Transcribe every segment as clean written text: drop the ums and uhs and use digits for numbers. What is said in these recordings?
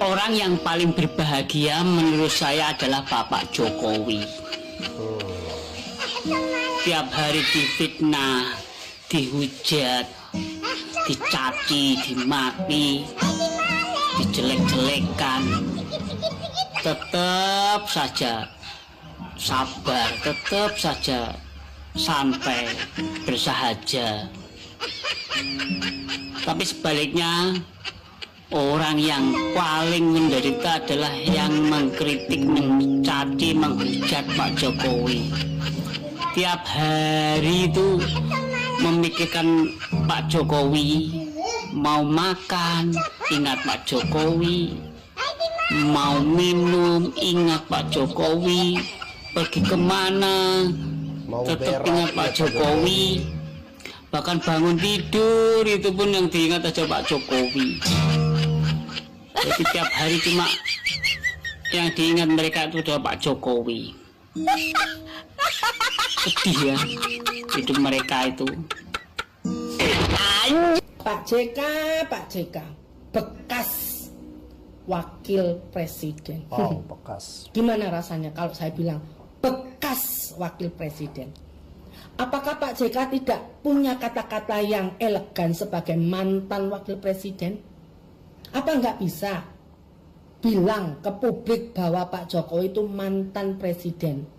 Orang yang paling berbahagia menurut saya adalah Bapak Jokowi. Tiap hari difitnah, dihujat, dicaci, dimaki, dijelek-jelekan, tetap saja sabar, tetap saja santai, bersahaja. Tapi sebaliknya, orang yang paling menderita adalah yang mengkritik, mencaci, menghujat Pak Jokowi. Tiap hari itu memikirkan Pak Jokowi, mau makan ingat Pak Jokowi, mau minum ingat Pak Jokowi, pergi kemana tetap ingat Pak Jokowi, bahkan bangun tidur itu pun yang diingat aja Pak Jokowi. Jadi tiap hari cuma yang diingat mereka itu adalah Pak Jokowi. Sedih ya hidup mereka itu. Pak JK bekas wakil presiden. Bekas. Gimana rasanya kalau saya bilang bekas wakil presiden? Apakah Pak JK tidak punya kata-kata yang elegan sebagai mantan wakil presiden? Apa nggak bisa bilang ke publik bahwa Pak Jokowi itu mantan presiden?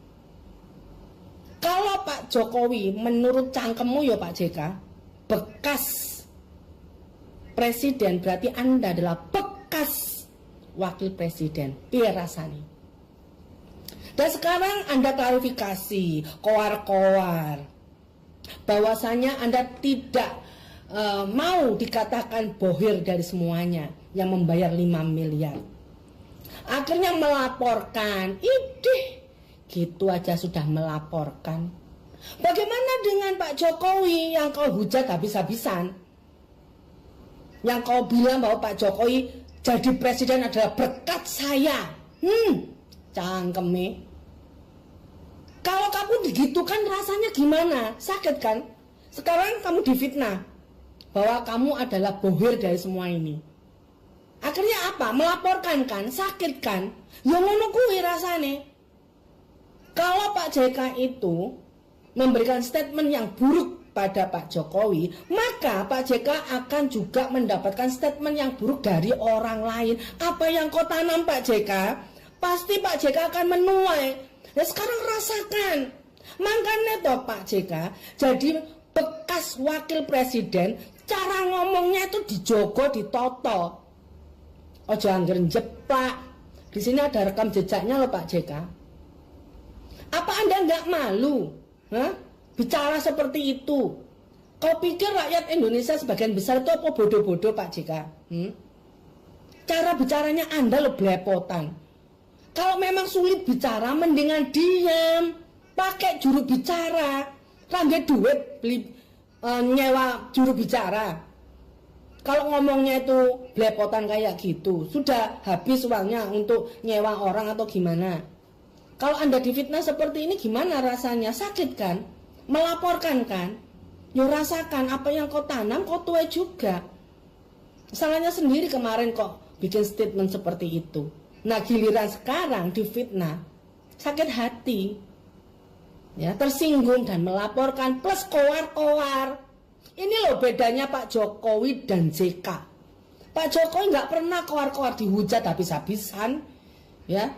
Kalau Pak Jokowi menurut cangkemmu ya Pak JK bekas presiden, berarti Anda adalah bekas wakil presiden. Biar rasanya. Dan sekarang Anda klarifikasi, koar-koar, bahwasanya Anda tidak mau dikatakan bohir dari semuanya yang membayar 5 miliar. Akhirnya melaporkan, idih, gitu aja sudah melaporkan. Bagaimana dengan Pak Jokowi yang kau hujat habis-habisan? Yang kau bilang bahwa Pak Jokowi jadi presiden adalah berkat saya. Cangkeme. Kalau kamu digitukan rasanya gimana? Sakit kan? Sekarang kamu difitnah bahwa kamu adalah bohir dari semua ini. Akhirnya apa? Melaporkan kan? Sakit kan? Ya ngono kuwi rasane. Kalau Pak JK itu memberikan statement yang buruk pada Pak Jokowi, maka Pak JK akan juga mendapatkan statement yang buruk dari orang lain. Apa yang kau tanam Pak JK, pasti Pak JK akan menuai. Nah sekarang rasakan. Makanya toh Pak JK jadi bekas wakil presiden, cara ngomongnya itu dijogo, ditoto. Ojo angger jeplak. Di sini ada rekam jejaknya loh Pak JK. Apa Anda nggak malu? Bicara seperti itu? Kau pikir rakyat Indonesia sebagian besar itu apa bodoh-bodoh Pak JK? Cara bicaranya Anda lo belepotan. Kalau memang sulit bicara, mendingan diam, pakai juru bicara, rambe duit beli nyewa juru bicara. Kalau ngomongnya itu belepotan kayak gitu, sudah habis uangnya untuk nyewa orang atau gimana? Kalau Anda difitnah seperti ini gimana rasanya? Sakit kan? Melaporkan kan? Ya rasakan apa yang kau tanam kau tuai juga. Salahnya sendiri kemarin kok bikin statement seperti itu. Nah giliran sekarang difitnah, sakit hati, ya tersinggung dan melaporkan plus koar-koar. Ini loh bedanya Pak Jokowi dan JK. Pak Jokowi nggak pernah koar-koar, dihujat habis-habisan, ya,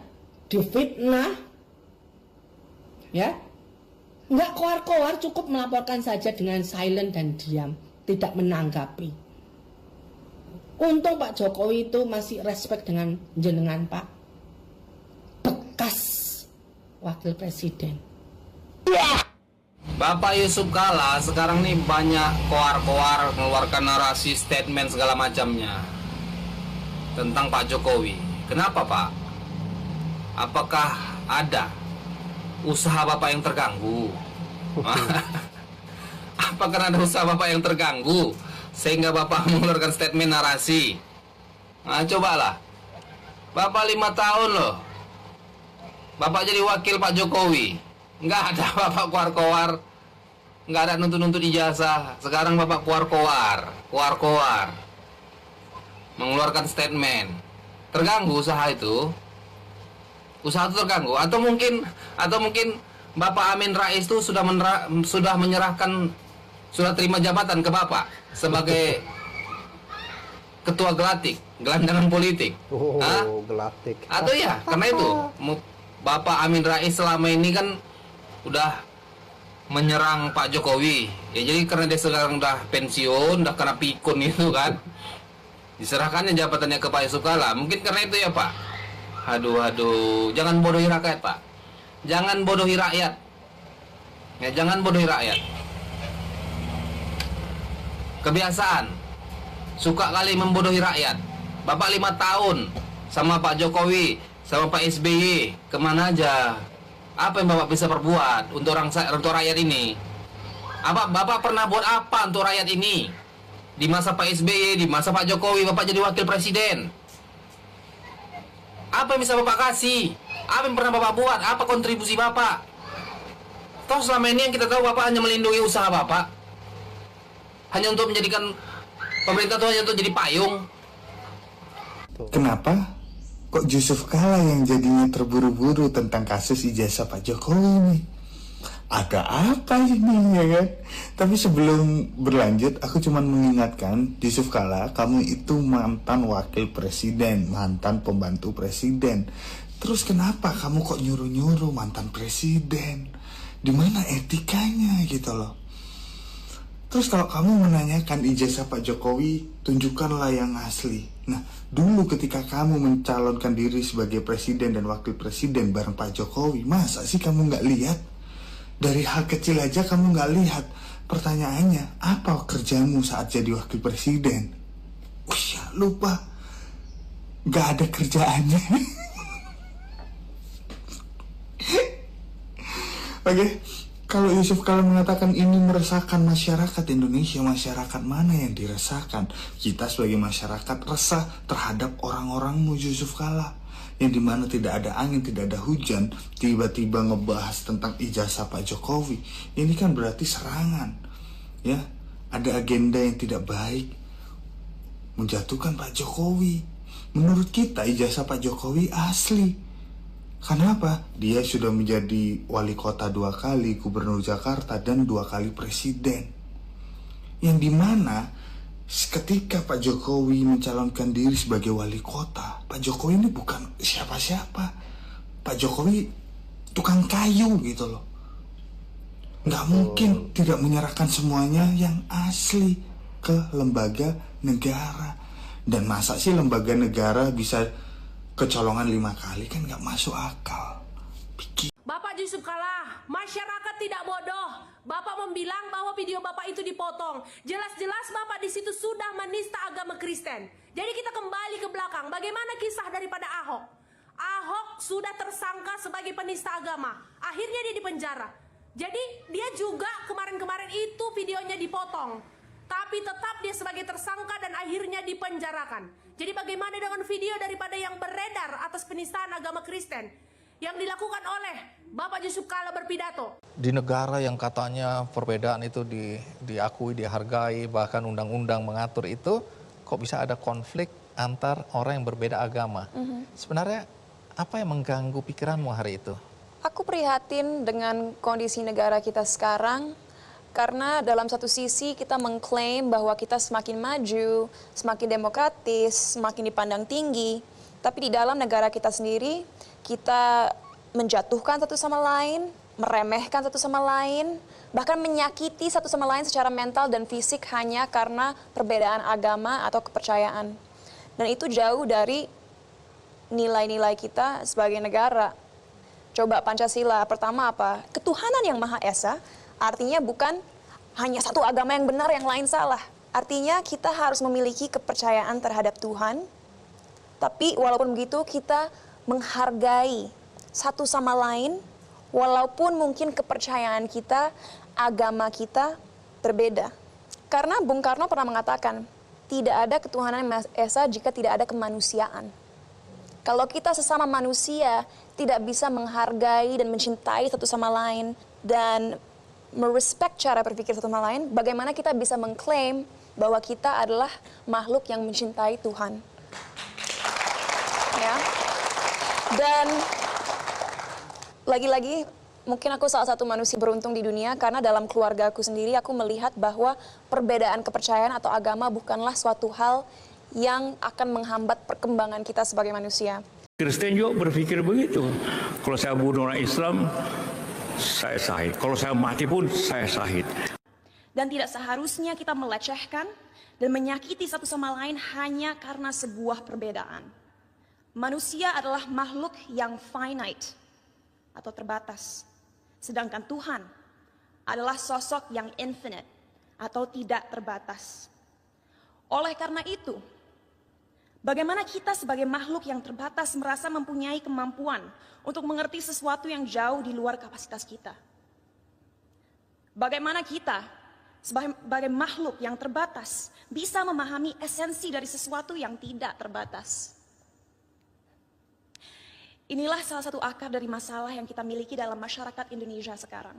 difitnah, ya, nggak koar-koar, cukup melaporkan saja dengan silent dan diam, tidak menanggapi. Untung Pak Jokowi itu masih respect dengan jenengan Pak, bekas wakil presiden. Bapak Yusuf Kalla sekarang nih banyak koar-koar mengeluarkan narasi, statement segala macamnya tentang Pak Jokowi. Kenapa Pak? Apakah ada usaha Bapak yang terganggu? Apakah ada usaha Bapak yang terganggu sehingga Bapak mengeluarkan statement narasi? Nah cobalah, Bapak 5 tahun loh Bapak jadi wakil Pak Jokowi, nggak ada Bapak koar-koar, nggak ada nuntut-nuntut ijazah. Sekarang Bapak koar-koar mengeluarkan statement. terganggu usaha itu terganggu, atau mungkin Bapak Amin Rais itu sudah menyerahkan sudah terima jabatan ke Bapak sebagai ketua gelandangan politik. Gelatik. Atau ya, karena itu Bapak Amin Rais selama ini kan udah menyerang Pak Jokowi. Ya jadi karena dia sekarang udah pensiun, udah kena pikun itu kan. Diserahkannya jabatannya ke Pak Yusuf Kalla. Mungkin karena itu ya, Pak. Aduh, jangan bodohi rakyat, Pak. Jangan bodohi rakyat. Ya, jangan bodohi rakyat. Kebiasaan suka kali membodohi rakyat. Bapak 5 tahun sama Pak Jokowi, sama Pak SBY, kemana aja? Apa yang Bapak bisa perbuat untuk rakyat ini? Bapak pernah buat apa untuk rakyat ini? Di masa Pak SBY, di masa Pak Jokowi, Bapak jadi wakil presiden. Apa yang bisa Bapak kasih? Apa yang pernah Bapak buat? Apa kontribusi Bapak? Toh selama ini yang kita tahu Bapak hanya melindungi usaha Bapak. Hanya untuk menjadikan pemerintah itu hanya untuk jadi payung. Kenapa kok Yusuf Kalla yang jadinya terburu-buru tentang kasus ijazah Pak Jokowi nih? Ada apa ini ya kan? Tapi sebelum berlanjut, aku cuma mengingatkan Yusuf Kalla, kamu itu mantan wakil presiden, mantan pembantu presiden. Terus kenapa kamu kok nyuruh-nyuruh mantan presiden? Di mana etikanya gitu loh? Terus kalau kamu menanyakan ijazah Pak Jokowi, tunjukkanlah yang asli. Nah, dulu ketika kamu mencalonkan diri sebagai presiden dan wakil presiden bareng Pak Jokowi, masa sih kamu nggak lihat? Dari hal kecil aja kamu nggak lihat. Pertanyaannya, apa kerjamu saat jadi wakil presiden? Lupa. Nggak ada kerjaannya. Oke. Kalau Yusuf Kalla mengatakan ini meresahkan masyarakat Indonesia, masyarakat mana yang diresahkan? Kita sebagai masyarakat resah terhadap orang-orangmu Yusuf Kalla, yang dimana tidak ada angin, tidak ada hujan, tiba-tiba ngebahas tentang ijazah Pak Jokowi. Ini kan berarti serangan, ya. Ada agenda yang tidak baik, menjatuhkan Pak Jokowi. Menurut kita ijazah Pak Jokowi asli. Kenapa? Dia sudah menjadi wali kota 2 kali, gubernur Jakarta, dan 2 kali presiden. Yang dimana ketika Pak Jokowi mencalonkan diri sebagai wali kota, Pak Jokowi ini bukan siapa-siapa. Pak Jokowi tukang kayu gitu loh. Nggak mungkin tidak menyerahkan semuanya yang asli ke lembaga negara. Dan masa sih lembaga negara bisa kecolongan 5 kali? Kan nggak masuk akal. Bapak Yusuf Kalla, masyarakat tidak bodoh. Bapak membilang bahwa video Bapak itu dipotong. Jelas-jelas Bapak di situ sudah menista agama Kristen. Jadi kita kembali ke belakang. Bagaimana kisah daripada Ahok? Ahok sudah tersangka sebagai penista agama. Akhirnya dia dipenjara. Jadi dia juga kemarin-kemarin itu videonya dipotong. Tapi tetap dia sebagai tersangka dan akhirnya dipenjarakan. Jadi bagaimana dengan video daripada yang beredar atas penistaan agama Kristen yang dilakukan oleh Bapak Yusuf Kalla berpidato? Di negara yang katanya perbedaan itu diakui, dihargai, bahkan undang-undang mengatur itu, kok bisa ada konflik antar orang yang berbeda agama? Sebenarnya apa yang mengganggu pikiranmu hari itu? Aku prihatin dengan kondisi negara kita sekarang. Karena dalam satu sisi kita mengklaim bahwa kita semakin maju, semakin demokratis, semakin dipandang tinggi. Tapi di dalam negara kita sendiri, kita menjatuhkan satu sama lain, meremehkan satu sama lain, bahkan menyakiti satu sama lain secara mental dan fisik hanya karena perbedaan agama atau kepercayaan. Dan itu jauh dari nilai-nilai kita sebagai negara. Coba Pancasila, pertama apa? Ketuhanan yang Maha Esa. Artinya bukan hanya satu agama yang benar, yang lain salah. Artinya kita harus memiliki kepercayaan terhadap Tuhan. Tapi walaupun begitu kita menghargai satu sama lain. Walaupun mungkin kepercayaan kita, agama kita berbeda. Karena Bung Karno pernah mengatakan, tidak ada ketuhanan yang Maha Esa jika tidak ada kemanusiaan. Kalau kita sesama manusia tidak bisa menghargai dan mencintai satu sama lain dan merespek cara berpikir satu sama lain, bagaimana kita bisa mengklaim bahwa kita adalah makhluk yang mencintai Tuhan? ya. Dan lagi-lagi mungkin aku salah satu manusia beruntung di dunia karena dalam keluarga aku sendiri aku melihat bahwa perbedaan kepercayaan atau agama bukanlah suatu hal yang akan menghambat perkembangan kita sebagai manusia. Kristen juga berpikir begitu. Kalau saya bunuh orang Islam, saya syahid. Kalau saya mati pun saya syahid. Dan tidak seharusnya kita melecehkan dan menyakiti satu sama lain hanya karena sebuah perbedaan. Manusia adalah makhluk yang finite atau terbatas. Sedangkan Tuhan adalah sosok yang infinite atau tidak terbatas. Oleh karena itu, bagaimana kita sebagai makhluk yang terbatas merasa mempunyai kemampuan untuk mengerti sesuatu yang jauh di luar kapasitas kita? Bagaimana kita sebagai makhluk yang terbatas bisa memahami esensi dari sesuatu yang tidak terbatas? Inilah salah satu akar dari masalah yang kita miliki dalam masyarakat Indonesia sekarang.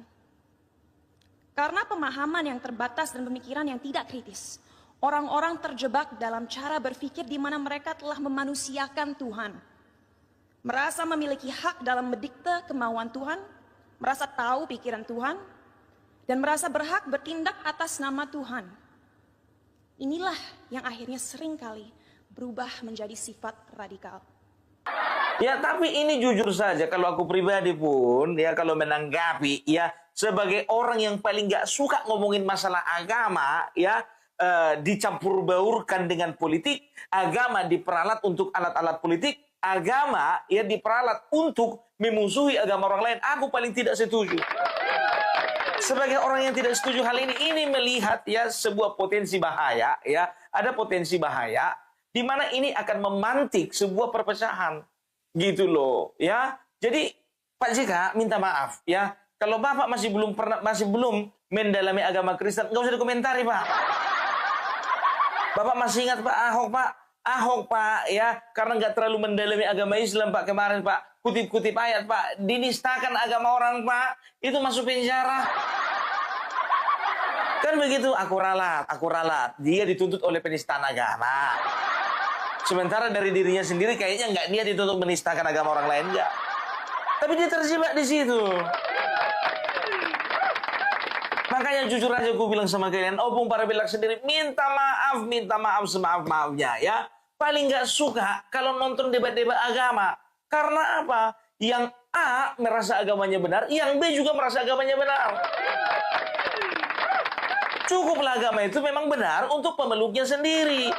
Karena pemahaman yang terbatas dan pemikiran yang tidak kritis, orang-orang terjebak dalam cara berpikir di mana mereka telah memanusiakan Tuhan. Merasa memiliki hak dalam mendikte kemauan Tuhan, merasa tahu pikiran Tuhan, dan merasa berhak bertindak atas nama Tuhan. Inilah yang akhirnya seringkali berubah menjadi sifat radikal. Ya, tapi ini jujur saja kalau aku pribadi pun ya kalau menanggapi ya sebagai orang yang paling gak suka ngomongin masalah agama ya dicampur baurkan dengan politik, agama diperalat untuk alat-alat politik, agama ya diperalat untuk memusuhi agama orang lain. Aku paling tidak setuju. Sebagai orang yang tidak setuju hal ini melihat ya sebuah potensi bahaya ya, ada potensi bahaya di mana ini akan memantik sebuah perpecahan. Gitu loh, ya. Jadi Pak JK minta maaf ya. Kalau Bapak masih belum mendalami agama Kristen, nggak usah dikomentari, Pak. Bapak masih ingat Pak Ahok, Pak, ya, karena nggak terlalu mendalami agama Islam, Pak, kemarin, Pak, kutip-kutip ayat, Pak, dinistakan agama orang, Pak, itu masuk penjara. Kan begitu, aku ralat. Dia dituntut oleh penistaan agama. Sementara dari dirinya sendiri kayaknya nggak dia dituntut menistakan agama orang lain, nggak. Tapi dia terjebak di situ. Makanya jujur aja gue bilang sama kalian, Opung Parabellak sendiri minta maaf semaaf-maafnya ya. Paling nggak suka kalau nonton debat-debat agama. Karena apa? Yang A merasa agamanya benar, yang B juga merasa agamanya benar. Cukuplah agama itu memang benar untuk pemeluknya sendiri.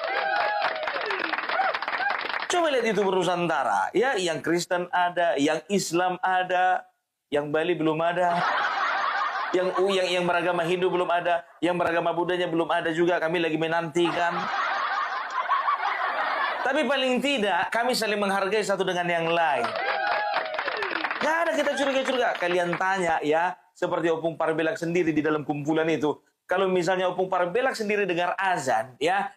Coba lihat itu Nusantara, ya, yang Kristen ada, yang Islam ada, yang Bali belum ada, yang beragama Hindu belum ada, yang beragama Buddhanya belum ada juga, kami lagi menantikan. Tapi paling tidak kami saling menghargai satu dengan yang lain. Gak ada kita curiga-curiga. Kalian tanya ya, seperti Opung Parabellak sendiri di dalam kumpulan itu. Kalau misalnya Opung Parabellak sendiri dengar azan, ya,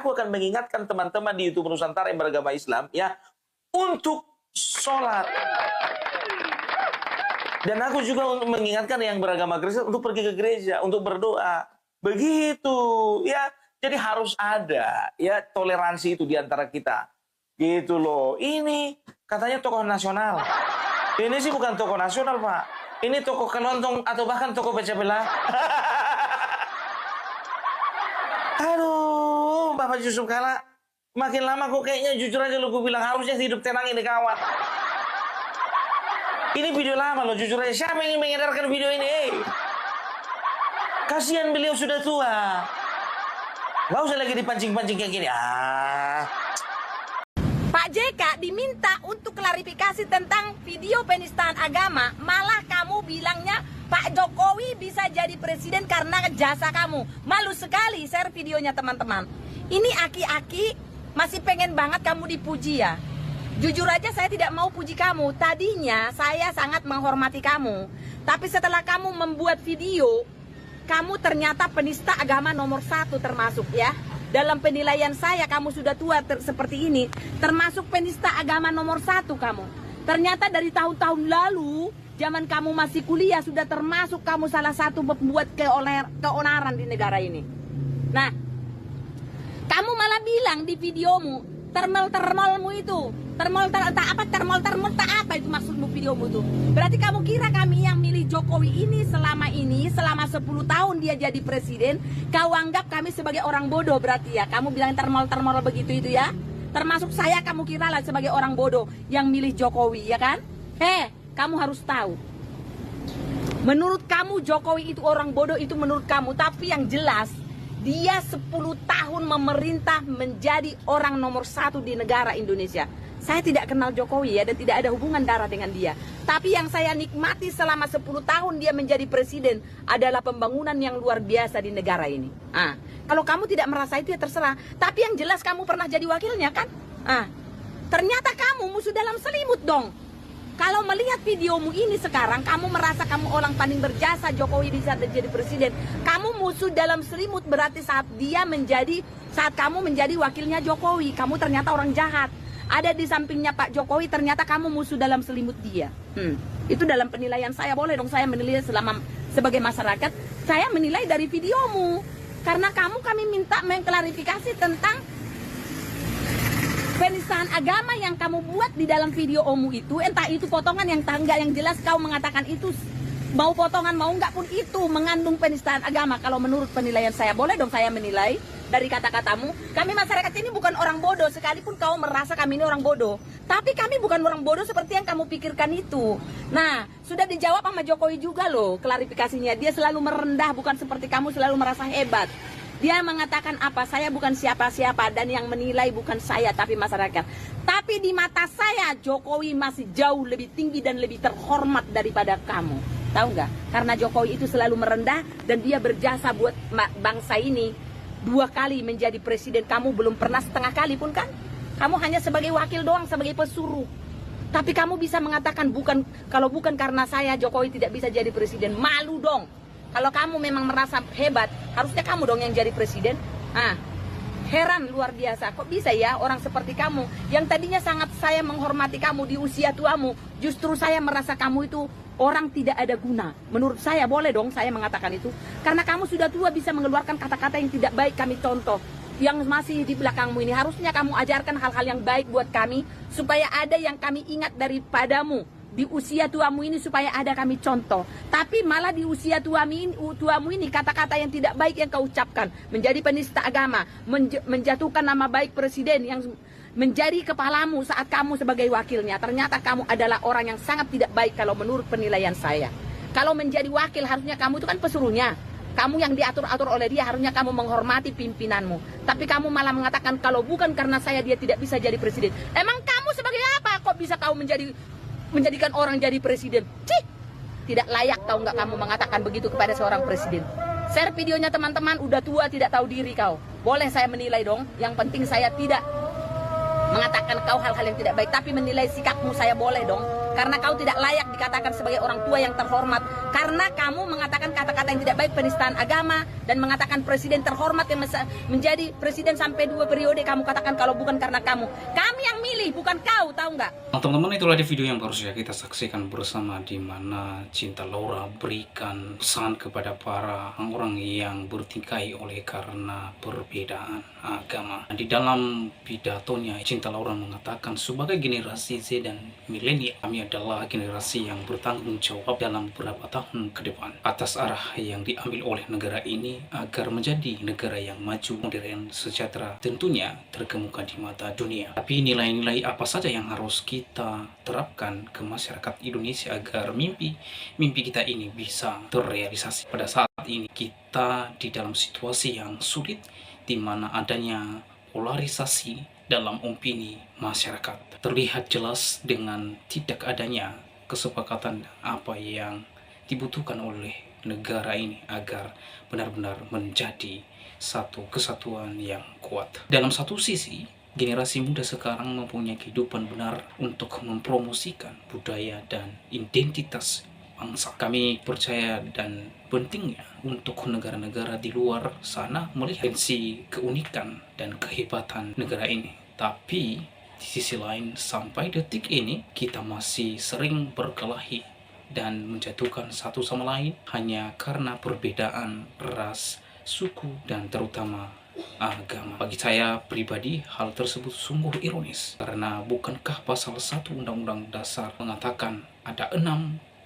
aku akan mengingatkan teman-teman di YouTube Nusantara yang beragama Islam, ya, untuk sholat. Dan aku juga mengingatkan yang beragama Kristen untuk pergi ke gereja, untuk berdoa. Begitu, ya. Jadi harus ada, ya, toleransi itu di antara kita. Gitu loh. Ini katanya tokoh nasional. Ini sih bukan tokoh nasional, Pak. Ini tokoh kelontong atau bahkan tokoh pecah belah. Aduh, Bapak Yusuf Kalla, makin lama kok kayaknya jujur aja lo gue bilang harusnya hidup tenang ini kawan. Ini video lama loh, jujur aja. Siapa yang mengedarkan video ini? Kasihan beliau sudah tua. Gak usah lagi dipancing-pancing kayak gini. Pak JK diminta untuk klarifikasi tentang video penistaan agama, malah kamu bilangnya Pak Jokowi bisa jadi presiden karena jasa kamu. Malu sekali, share videonya teman-teman. Ini aki-aki masih pengen banget kamu dipuji ya. Jujur aja saya tidak mau puji kamu. Tadinya saya sangat menghormati kamu. Tapi setelah kamu membuat video, kamu ternyata penista agama nomor 1 termasuk ya. Dalam penilaian saya kamu sudah tua seperti ini, termasuk penista agama nomor 1 kamu. Ternyata dari tahun-tahun lalu, zaman kamu masih kuliah, sudah termasuk kamu salah satu membuat keonaran di negara ini. Nah, kamu malah bilang di videomu, termol-termolmu itu. Termol tak apa itu maksudmu videomu itu. Berarti kamu kira kami yang milih Jokowi ini selama 10 tahun dia jadi presiden, kau anggap kami sebagai orang bodoh berarti ya. Kamu bilang termol begitu itu ya. Termasuk saya kamu kira lah sebagai orang bodoh yang milih Jokowi ya kan? Kamu harus tahu. Menurut kamu Jokowi itu orang bodoh itu menurut kamu, tapi yang jelas dia 10 tahun memerintah menjadi orang nomor 1 di negara Indonesia. Saya tidak kenal Jokowi ya, dan tidak ada hubungan darah dengan dia. Tapi yang saya nikmati selama 10 tahun dia menjadi presiden adalah pembangunan yang luar biasa di negara ini. Kalau kamu tidak merasa itu ya terserah. Tapi yang jelas kamu pernah jadi wakilnya kan? Ternyata kamu musuh dalam selimut dong. Kalau melihat videomu ini sekarang, kamu merasa kamu orang paling berjasa Jokowi di saat jadi presiden. Kamu musuh dalam selimut berarti saat kamu menjadi wakilnya Jokowi, kamu ternyata orang jahat. Ada di sampingnya Pak Jokowi, ternyata kamu musuh dalam selimut dia. Itu dalam penilaian saya, boleh dong saya menilai sebagai masyarakat. Saya menilai dari videomu. Karena kami minta mengklarifikasi tentang penistaan agama yang kamu buat di dalam videomu itu, entah itu potongan yang tangga yang jelas kau mengatakan itu mau potongan mau enggak pun itu mengandung penistaan agama. Kalau menurut penilaian saya, boleh dong saya menilai dari kata-katamu. Kami masyarakat ini bukan orang bodoh, sekalipun kau merasa kami ini orang bodoh, tapi kami bukan orang bodoh seperti yang kamu pikirkan itu. Nah, sudah dijawab sama Jokowi juga loh klarifikasinya. Dia selalu merendah, bukan seperti kamu selalu merasa hebat. Dia mengatakan apa? Saya bukan siapa-siapa dan yang menilai bukan saya tapi masyarakat. Tapi di mata saya Jokowi masih jauh lebih tinggi dan lebih terhormat daripada kamu. Tahu nggak? Karena Jokowi itu selalu merendah dan dia berjasa buat bangsa ini 2 kali menjadi presiden. Kamu belum pernah setengah kali pun kan? Kamu hanya sebagai wakil doang, sebagai pesuruh. Tapi kamu bisa mengatakan kalau bukan karena saya Jokowi tidak bisa jadi presiden. Malu dong. Kalau kamu memang merasa hebat, harusnya kamu dong yang jadi presiden. Heran luar biasa. Kok bisa ya orang seperti kamu, yang tadinya sangat saya menghormati kamu di usia tuamu, justru saya merasa kamu itu orang tidak ada guna. Menurut saya, boleh dong saya mengatakan itu. Karena kamu sudah tua bisa mengeluarkan kata-kata yang tidak baik. Kami contoh yang masih di belakangmu ini, harusnya kamu ajarkan hal-hal yang baik buat kami, supaya ada yang kami ingat daripadamu di usia tuamu ini, supaya ada kami contoh. Tapi malah di usia tuamu ini kata-kata yang tidak baik yang kau ucapkan, menjadi penista agama, menjatuhkan nama baik presiden yang menjadi kepalamu saat kamu sebagai wakilnya. Ternyata kamu adalah orang yang sangat tidak baik kalau menurut penilaian saya. Kalau menjadi wakil harusnya kamu itu kan pesuruhnya, kamu yang diatur-atur oleh dia, harusnya kamu menghormati pimpinanmu. Tapi kamu malah mengatakan kalau bukan karena saya dia tidak bisa jadi presiden. Emang kamu sebagai apa kok bisa kau menjadikan orang jadi presiden? Tidak layak tahu nggak kamu mengatakan begitu kepada seorang presiden. Share videonya teman-teman, udah tua tidak tahu diri kau. Boleh saya menilai dong, yang penting saya tidak mengatakan kau hal-hal yang tidak baik, tapi menilai sikapmu saya boleh dong. Karena kau tidak layak dikatakan sebagai orang tua yang terhormat. Karena kamu mengatakan kata-kata yang tidak baik, penistaan agama, dan mengatakan presiden terhormat yang menjadi presiden sampai 2 periode, kamu katakan kalau bukan karena kamu. Kami yang milih, bukan kau, tahu nggak? Nah, teman-teman, itulah di video yang baru saja kita saksikan bersama, di mana Cinta Laura berikan pesan kepada para orang yang bertikai oleh karena perbedaan agama. Di dalam pidatonya, Cinta Laura mengatakan sebagai generasi Z dan milenial, kami adalah generasi yang bertanggung jawab dalam beberapa tahun ke depan atas arah yang diambil oleh negara ini agar menjadi negara yang maju, modern, sejahtera, tentunya terkemuka di mata dunia. Tapi nilai-nilai apa saja yang harus kita terapkan ke masyarakat Indonesia agar mimpi kita ini bisa terrealisasi? Pada saat ini kita di dalam situasi yang sulit, di mana adanya polarisasi dalam opini masyarakat. Terlihat jelas dengan tidak adanya kesepakatan apa yang dibutuhkan oleh negara ini agar benar-benar menjadi satu kesatuan yang kuat. Dalam satu sisi, generasi muda sekarang mempunyai kehidupan benar untuk mempromosikan budaya dan identitas bangsa. Kami percaya dan pentingnya untuk negara-negara di luar sana melihat keunikan dan kehebatan negara ini. Tapi di sisi lain, sampai detik ini kita masih sering berkelahi dan menjatuhkan satu sama lain hanya karena perbedaan ras, suku, dan terutama agama. Bagi saya pribadi, hal tersebut sungguh ironis. Karena bukankah pasal 1 Undang-Undang Dasar mengatakan ada 6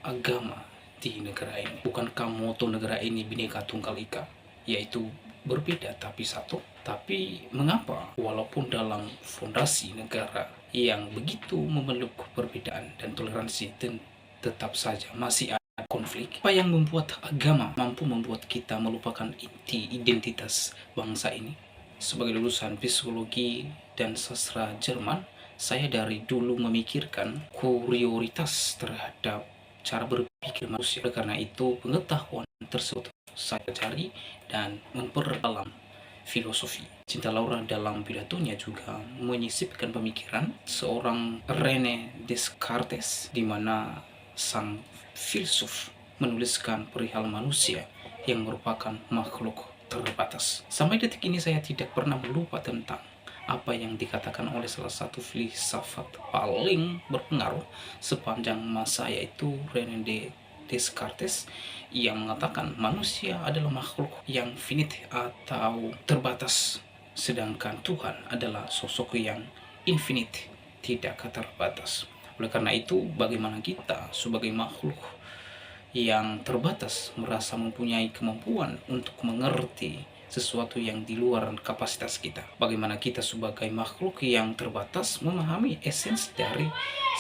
agama di negara ini? Bukankah moto negara ini Bhinneka Tunggal Ika, yaitu berbeda tapi satu? Tapi mengapa walaupun dalam fondasi negara yang begitu memeluk perbedaan dan toleransi tetap saja masih ada konflik? Apa yang membuat agama mampu membuat kita melupakan inti identitas bangsa ini? Sebagai lulusan psikologi dan sastra Jerman, saya dari dulu memikirkan prioritas terhadap cara berpikir manusia. Karena itu pengetahuan tersebut saya cari dan memperdalam filosofi. Cinta Laura dalam pidatonya juga menyisipkan pemikiran seorang René Descartes, di mana sang filsuf menuliskan perihal manusia yang merupakan makhluk terbatas. Sampai detik ini saya tidak pernah lupa tentang apa yang dikatakan oleh salah satu filsafat paling berpengaruh sepanjang masa, yaitu René Descartes, yang mengatakan manusia adalah makhluk yang finite atau terbatas, sedangkan Tuhan adalah sosok yang infinite, tidak terbatas. Oleh karena itu, bagaimana kita sebagai makhluk yang terbatas merasa mempunyai kemampuan untuk mengerti sesuatu yang di luar kapasitas kita? Bagaimana kita sebagai makhluk yang terbatas memahami esensi dari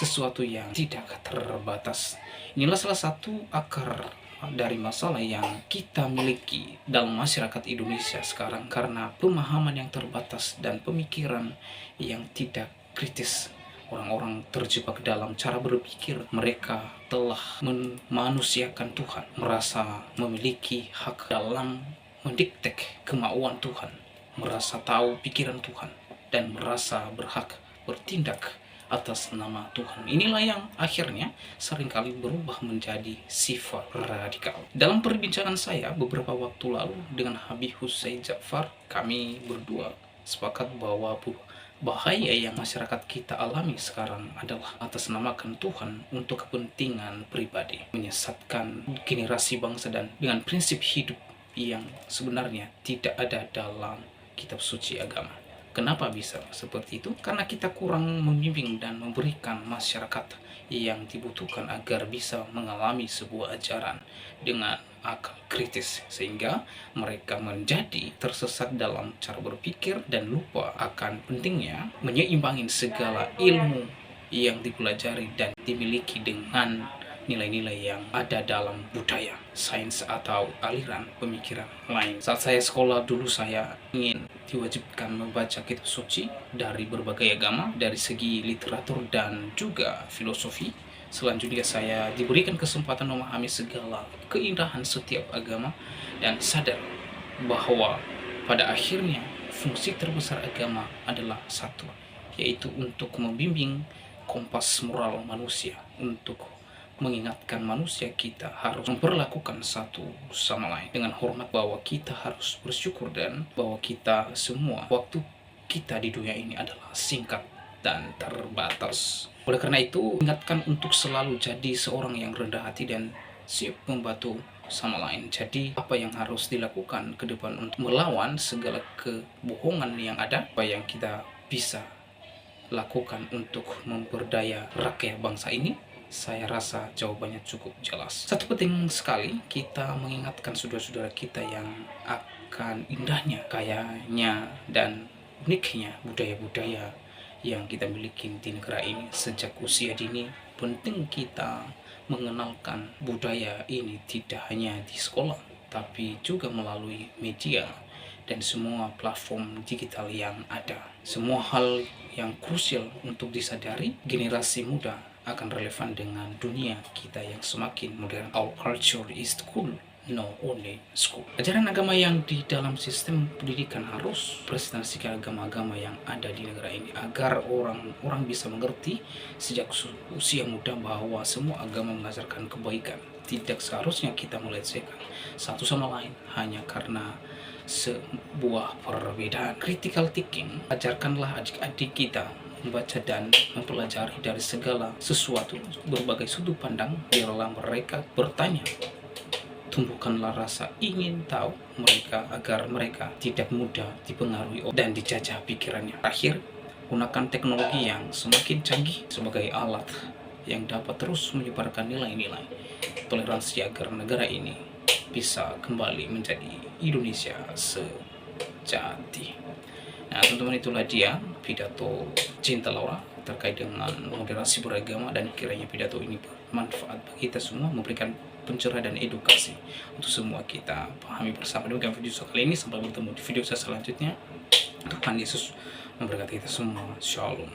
sesuatu yang tidak terbatas? Inilah salah satu akar dari masalah yang kita miliki dalam masyarakat Indonesia sekarang, karena pemahaman yang terbatas dan pemikiran yang tidak kritis. Orang-orang terjebak dalam cara berpikir mereka telah memanusiakan Tuhan, merasa memiliki hak dalam mendikte kemauan Tuhan, merasa tahu pikiran Tuhan, dan merasa berhak bertindak atas nama Tuhan. Inilah yang akhirnya seringkali berubah menjadi sifat radikal. Dalam perbincangan saya beberapa waktu lalu dengan Habib Hussein Ja'far, kami berdua sepakat bahwa bahaya yang masyarakat kita alami sekarang adalah atasnamakan Tuhan untuk kepentingan pribadi, menyesatkan generasi bangsa dan dengan prinsip hidup yang sebenarnya tidak ada dalam kitab suci agama. Kenapa bisa seperti itu? Karena kita kurang membimbing dan memberikan masyarakat yang dibutuhkan agar bisa mengalami sebuah ajaran dengan akal kritis, sehingga mereka menjadi tersesat dalam cara berpikir dan lupa akan pentingnya menyeimbangin segala ilmu yang dipelajari dan dimiliki dengan nilai-nilai yang ada dalam budaya, sains, atau aliran pemikiran lain. Saat saya sekolah dulu, saya ingin diwajibkan membaca kitab suci dari berbagai agama dari segi literatur dan juga filosofi. Selanjutnya saya diberikan kesempatan memahami segala keindahan setiap agama dan sadar bahwa pada akhirnya fungsi terbesar agama adalah satu, yaitu untuk membimbing kompas moral manusia, untuk mengingatkan manusia kita harus memperlakukan satu sama lain dengan hormat, bahwa kita harus bersyukur dan bahwa kita semua waktu kita di dunia ini adalah singkat dan terbatas. Oleh karena itu, ingatkan untuk selalu jadi seorang yang rendah hati dan siap membantu sama lain. Jadi apa yang harus dilakukan ke depan untuk melawan segala kebohongan yang ada? Apa yang kita bisa lakukan untuk memperdaya rakyat bangsa ini? Saya rasa jawabannya cukup jelas. Satu penting sekali kita mengingatkan saudara-saudara kita yang akan indahnya, kayanya, dan uniknya budaya-budaya yang kita miliki di negara ini. Sejak usia dini, penting kita mengenalkan budaya ini tidak hanya di sekolah, tapi juga melalui media dan semua platform digital yang ada. Semua hal yang krusial untuk disadari generasi muda akan relevan dengan dunia kita yang semakin modern. Our culture is cool, no only school. Ajaran agama yang di dalam sistem pendidikan harus presentasikan agama-agama yang ada di negara ini, agar orang bisa mengerti sejak usia muda bahwa semua agama mengajarkan kebaikan. Tidak seharusnya kita melecehkan satu sama lain hanya karena sebuah perbedaan. Critical thinking, ajarkanlah adik-adik kita membaca dan mempelajari dari segala sesuatu berbagai sudut pandang, biarlah mereka bertanya tumbuhkanlah rasa ingin tahu mereka agar mereka tidak mudah dipengaruhi dan dijajah pikirannya. Terakhir, gunakan teknologi yang semakin canggih sebagai alat yang dapat terus menyebarkan nilai-nilai toleransi agar negara ini bisa kembali menjadi Indonesia sejati. Nah, teman-teman, itulah dia pidato Cinta Laura terkait dengan moderasi beragama, dan kiranya pidato ini bermanfaat bagi kita semua, memberikan pencerahan dan edukasi untuk semua kita pahami bersama. Demikian video kali ini, sampai bertemu di video saya selanjutnya. Tuhan Yesus memberkati kita semua. Shalom.